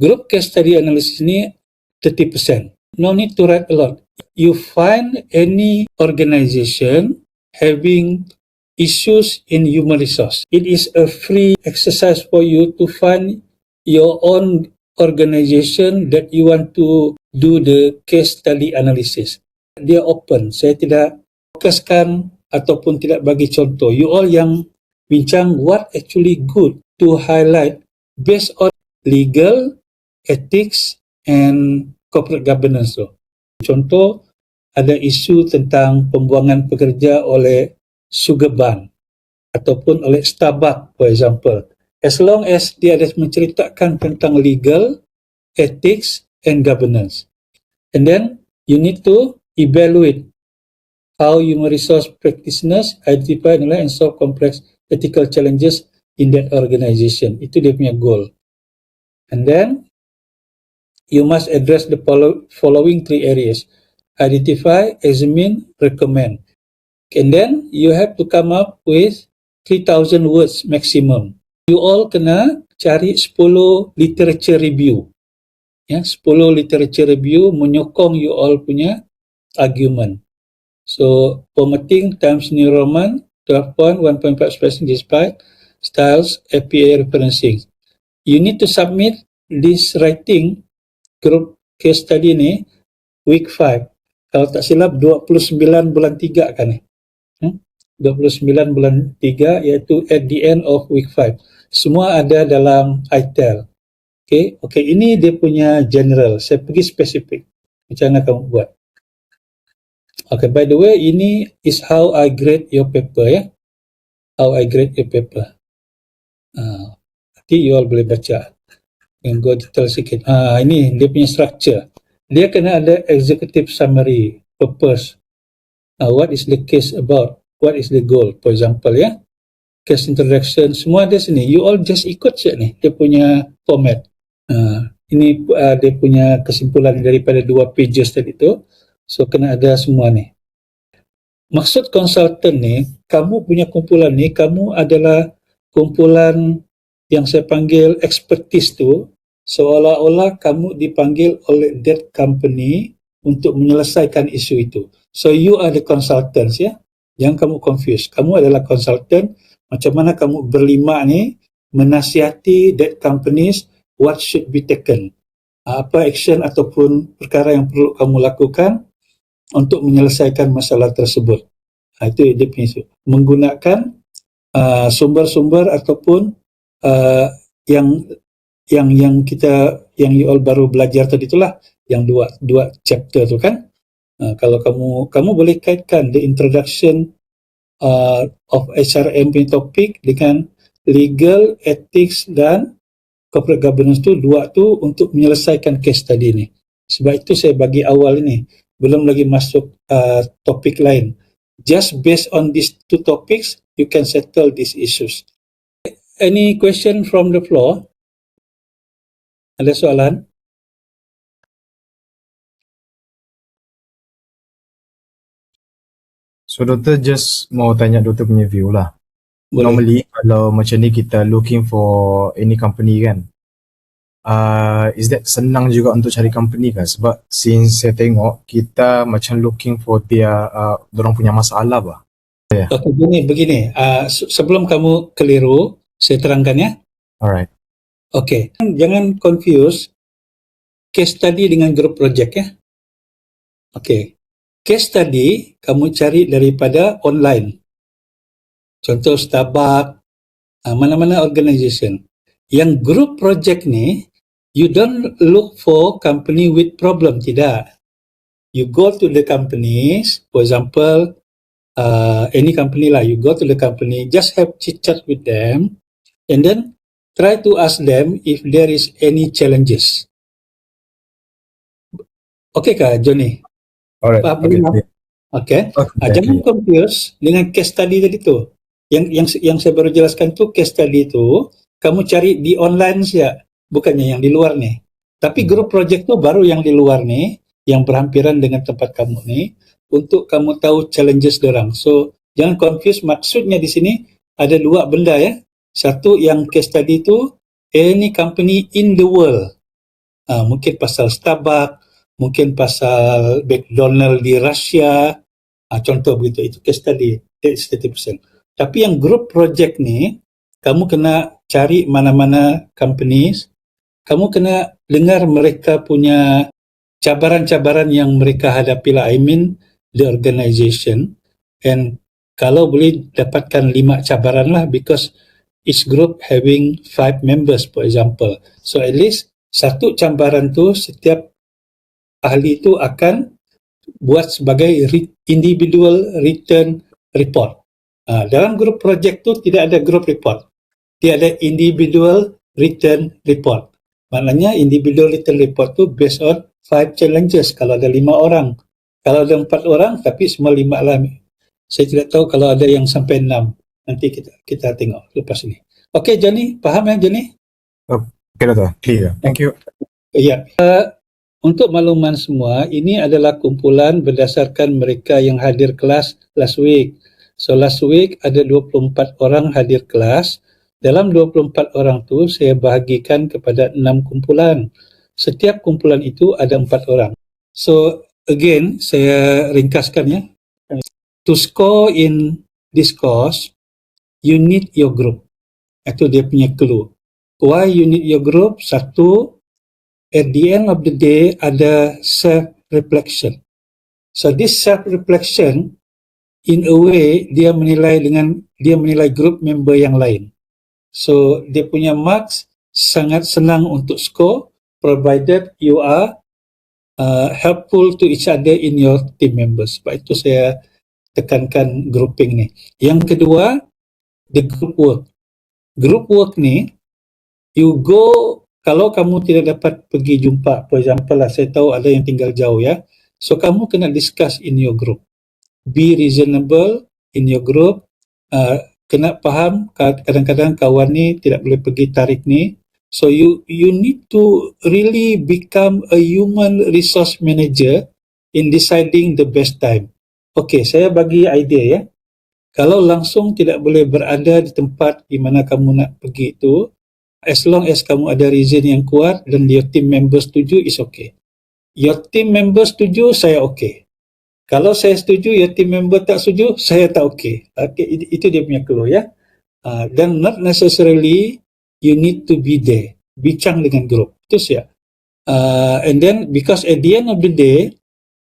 Group case study analysis ni 30%. No need to write a lot. You find any organization having issues in human resource. It is a free exercise for you to find your own organization that you want to do the case study analysis. Dia open. Saya tidak fokuskan ataupun tidak bagi contoh. You all yang bincang what actually good to highlight based on legal, ethics and corporate governance tu. Contoh, ada isu tentang pembuangan pekerja oleh Sugar Bun ataupun oleh Starbucks, for example. As long as dia ada menceritakan tentang legal, ethics and governance. And then, you need to evaluate how human resource practitioners identify and solve complex ethical challenges in that organization. Itu dia punya goal. And then, you must address the following 3 areas. Identify, examine, recommend. And then, you have to come up with 3,000 words maximum. You all kena cari 10 literature review. Ya, 10 literature review menyokong you all punya argument. So, formatting times New Roman, 12 point, 1.5 spacing despite styles, APA referencing. You need to submit this writing group case study ni week 5. Kalau tak silap 29 bulan 3 kan ni. 29 bulan 3 iaitu at the end of week 5. Semua ada dalam ITEL. Okay, ini dia punya general. Saya pergi spesifik. Macam mana kamu buat? Okay, by the way, ini is how I grade your paper ya. How I grade your paper. Nanti you all boleh baca. Yang go detail sikit. Ini dia punya structure. Dia kena ada executive summary, purpose. What is the case about? What is the goal? For example, ya. Case introduction, semua ada sini. You all just ikut je ni. Dia punya format. Ini dia punya kesimpulan daripada 2 pages tadi tu. So, kena ada semua ni. Maksud konsultan ni, kamu punya kumpulan ni, kamu adalah kumpulan yang saya panggil expertise tu, seolah-olah kamu dipanggil oleh that company untuk menyelesaikan isu itu. So, you are the consultants, ya. Jangan kamu confuse. Kamu adalah konsultan. Macam mana kamu berlima ni menasihati that companies what should be taken. Apa action ataupun perkara yang perlu kamu lakukan untuk menyelesaikan masalah tersebut. Itu dia punya isu. Menggunakan sumber-sumber ataupun yang kita yang you all baru belajar tadi itulah yang dua chapter tu kan. Kalau kamu boleh kaitkan the introduction of HRM punya topik dengan legal, ethics dan corporate governance tu, dua tu untuk menyelesaikan case tadi ni. Sebab itu saya bagi awal ini, belum lagi masuk topik lain. Just based on these 2 topics, you can settle these issues. Any question from the floor? Ada soalan? So doktor just mau tanya doktor punya view lah. Boleh. Normally kalau macam ni kita looking for any company kan, is that senang juga untuk cari company kan? Sebab since saya tengok kita macam looking for dia dorang punya masalah bah. Okay, begini. Sebelum kamu keliru, saya terangkan ya. Alright. Okay, jangan confuse case study dengan group project ya. Okay, case study kamu cari daripada online. Contoh Starbucks, mana-mana organization. Yang group project ni, you don't look for company with problem, tidak. You go to the companies, for example, any company lah, you go to the company, just have chit-chat with them, and then try to ask them if there is any challenges. Okay kah, Johnny? Alright. Okay. Jangan confuse dengan case study tadi tu. Yang saya baru jelaskan tu case study tu kamu cari di online saja, bukannya yang di luar ni. Tapi group project tu baru yang di luar ni, yang berhampiran dengan tempat kamu ni, untuk kamu tahu challenges dorang. So jangan confuse, maksudnya di sini ada 2 benda ya. Satu yang case study tu any company in the world. Mungkin pasal Starbucks, mungkin pasal McDonald di Rusia, contoh begitu. Itu case study, that's 30%. Tapi yang group project ni, kamu kena cari mana-mana companies, kamu kena dengar mereka punya cabaran-cabaran yang mereka hadapi lah. I mean the organisation, and kalau boleh dapatkan 5 cabaran lah, because each group having 5 members for example. So at least satu cabaran tu setiap ahli tu akan buat sebagai individual written report. Dalam group project tu tidak ada group report. Dia ada individual written report. Maknanya individual written report tu based on 5 challenges kalau ada 5 orang. Kalau ada 4 orang tapi semua 5 lah. Saya tidak tahu kalau ada yang sampai 6. Nanti kita tengok lepas ini. Okey Johnny, faham ya Johnny? Okay, Dato'. Clear. Thank you. Ya. Untuk makluman semua, ini adalah kumpulan berdasarkan mereka yang hadir kelas last week. So last week ada 24 orang hadir kelas. Dalam 24 orang tu saya bahagikan kepada 6 kumpulan. Setiap kumpulan itu ada 4 orang. So again, saya ringkaskan ya. To score in this course, you need your group. Itu dia punya clue. Why you need your group? Satu, at the end of the day ada self-reflection. So this self-reflection, in a way, dia menilai group member yang lain. So dia punya marks sangat senang untuk score, provided you are helpful to each other in your team members. Sebab itu saya tekankan grouping ni. Yang kedua, the group work. Group work ni, you go, kalau kamu tidak dapat pergi jumpa, for example lah, saya tahu ada yang tinggal jauh ya. So kamu kena discuss in your group. Be reasonable in your group. Kena faham kadang-kadang kawan ni tidak boleh pergi tarik ni. So you need to really become a human resource manager in deciding the best time. Okay, saya bagi idea ya. Kalau langsung tidak boleh berada di tempat di mana kamu nak pergi itu, as long as kamu ada reason yang kuat dan your team members setuju, is okay. Your team members setuju, saya okay. Kalau saya setuju, your team member tak setuju, saya tak okay. Okay, itu dia punya clue ya. Dan not necessarily you need to be there. Bincang dengan group. Itu saja. And then because at the end of the day,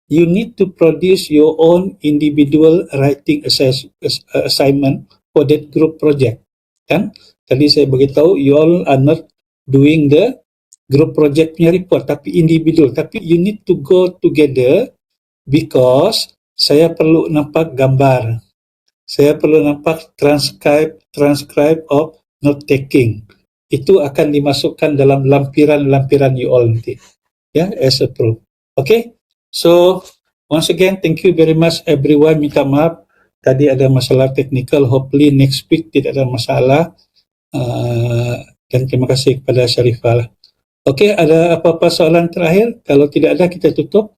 you need to produce your own individual writing assignment for that group project. Kan? Tadi saya beritahu, you all are not doing the group project punya report, tapi individual. Tapi you need to go together because saya perlu nampak gambar. Saya perlu nampak transcribe of note taking. Itu akan dimasukkan dalam lampiran-lampiran you all nanti. Ya, as a proof. Okay? So, once again, thank you very much everyone. Minta maaf, tadi ada masalah technical. Hopefully next week tidak ada masalah. Dan terima kasih kepada Syarifah. Okay, ada apa-apa soalan terakhir? Kalau tidak ada, kita tutup.